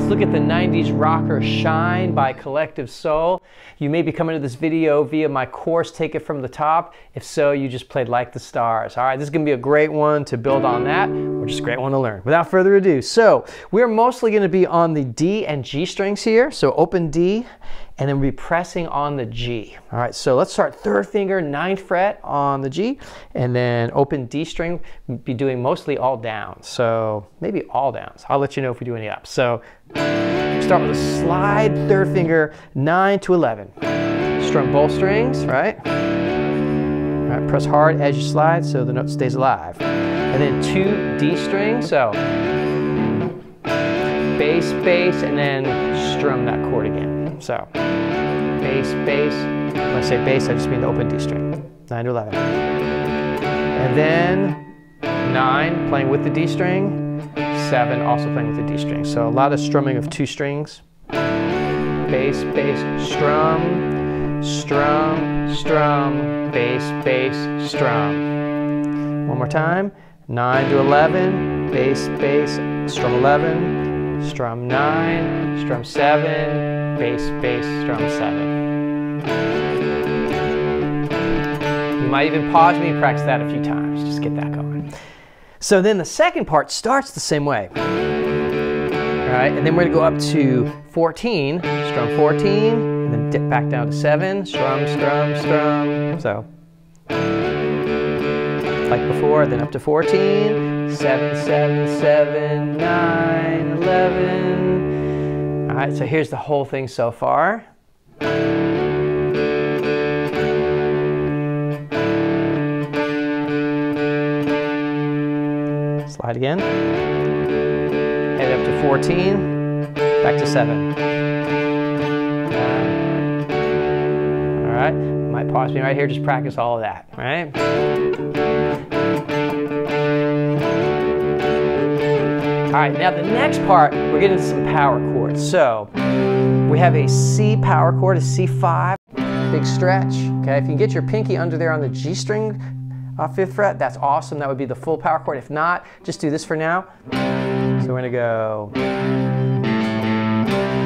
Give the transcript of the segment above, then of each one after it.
look at the 90s rocker Shine by Collective Soul. You may be coming to this video via my course, Take It From the Top. If so, you just played Like the Stars. All right, this is going to be a great one to build on that, or just a great one to learn. Without further ado, so we're mostly going to be on the D and G strings here. So open D, and then we'll be pressing on the G. All right, so let's start third finger, 9th fret on the G, and then open D string. We'll be doing mostly all downs, so maybe all downs. I'll let you know if we do any ups. So start with a slide, third finger, 9 to 11. Strum both strings, right? All right, press hard as you slide so the note stays alive. And then 2 D strings, so bass, bass, and then strum that chord again. So bass, bass. When I say bass, I just mean the open D string, 9 to 11. And then 9 playing with the D string, 7 also playing with the D string. So a lot of strumming of 2 strings. Bass, bass, strum, strum, strum, bass, bass, strum. One more time. 9 to 11, bass, bass, strum 11, strum 9, strum 7, bass, bass, strum 7. You might even pause me and practice that a few times. Just get that going. So then the second part starts the same way. All right, and then we're going to go up to 14, strum 14, and then dip back down to 7, strum, strum, strum. So like before, then up to 14, 7, 7, 7, 9, 11. All right, so here's the whole thing so far. Slide again. Head up to 14, back to 7. All right, might pause me right here, just practice all of that, right? All right, now the next part, we're getting into some power chords. So we have a C power chord, a C5, big stretch. Okay, if you can get your pinky under there on the G string, 5th fret, that's awesome. That would be the full power chord. If not, just do this for now. So we're gonna go.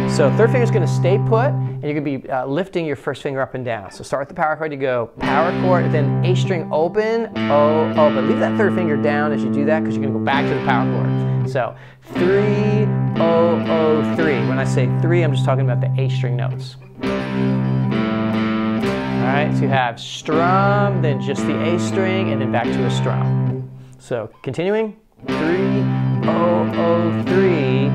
So third finger is gonna stay put, and you're gonna be lifting your first finger up and down. So start with the power chord, you go power chord, then A string open, O, O, but leave that third finger down as you do that because you're gonna go back to the power chord. So 3, O, O, 3. When I say 3, I'm just talking about the A string notes. All right, so you have strum, then just the A string, and then back to a strum. So continuing, 3, O, O, 3,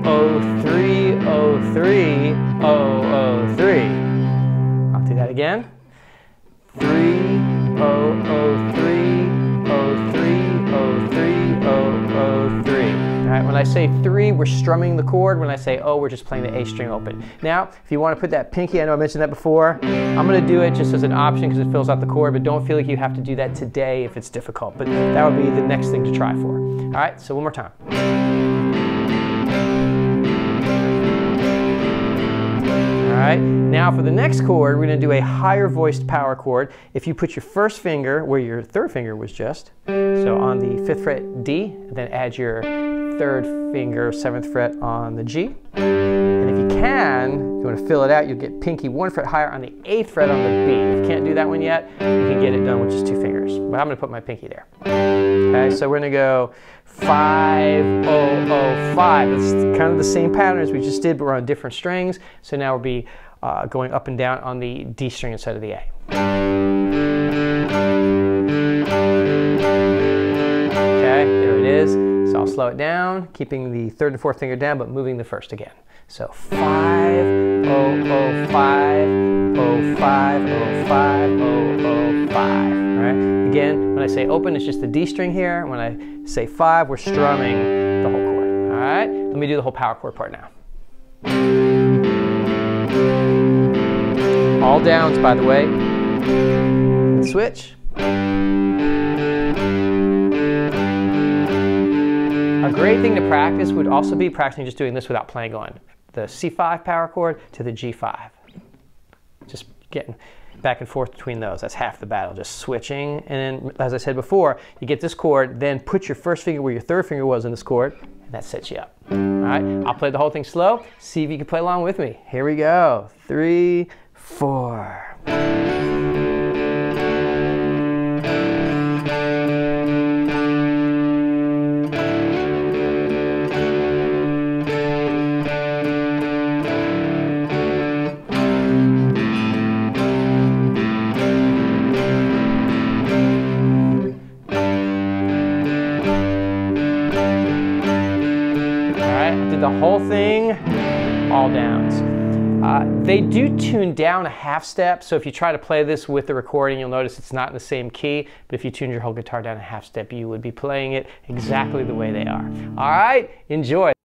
O, 3, O, 3, O, O, 3. I'll do that again. 3, O, O, 3, O, 3, O, 3, O, O, 3. All right, when I say 3, we're strumming the chord. When I say O, we're just playing the A string open. Now, if you want to put that pinky, I know I mentioned that before, I'm going to do it just as an option because it fills out the chord, but don't feel like you have to do that today if it's difficult. But that would be the next thing to try for. All right, so one more time. All right, now for the next chord, we're going to do a higher voiced power chord. If you put your first finger where your third finger was just, so on the 5th fret D, then add your third finger, 7th fret on the G. And if you can, if you want to fill it out, you'll get pinky 1 fret higher on the 8th fret on the B. If you can't do that one yet, you can get it done with just 2 fingers. But I'm going to put my pinky there. Okay, so we're going to go 5, O, O, 5. It's kind of the same pattern as we just did, but we're on different strings. So now we'll be going up and down on the D string instead of the A. Okay, there it is. So I'll slow it down, keeping the 3rd and 4th finger down, but moving the 1st again. So 5, O, O, 5, O, 5, O, 5, O, O, 5. All right. Again, when I say open, it's just the D string here. When I say 5, we're strumming the whole chord. All right. Let me do the whole power chord part now. All downs, by the way. Switch. A great thing to practice would also be practicing just doing this without playing, going the C5 power chord to the G5. Just getting back and forth between those. That's half the battle, just switching. And then, as I said before, you get this chord, then put your first finger where your third finger was in this chord, and that sets you up. All right, I'll play the whole thing slow. See if you can play along with me. Here we go. 3, 4. The whole thing, all downs. They do tune down a half step, so if you try to play this with the recording, you'll notice it's not in the same key, but if you tuned your whole guitar down a half step, you would be playing it exactly the way they are. All right, enjoy.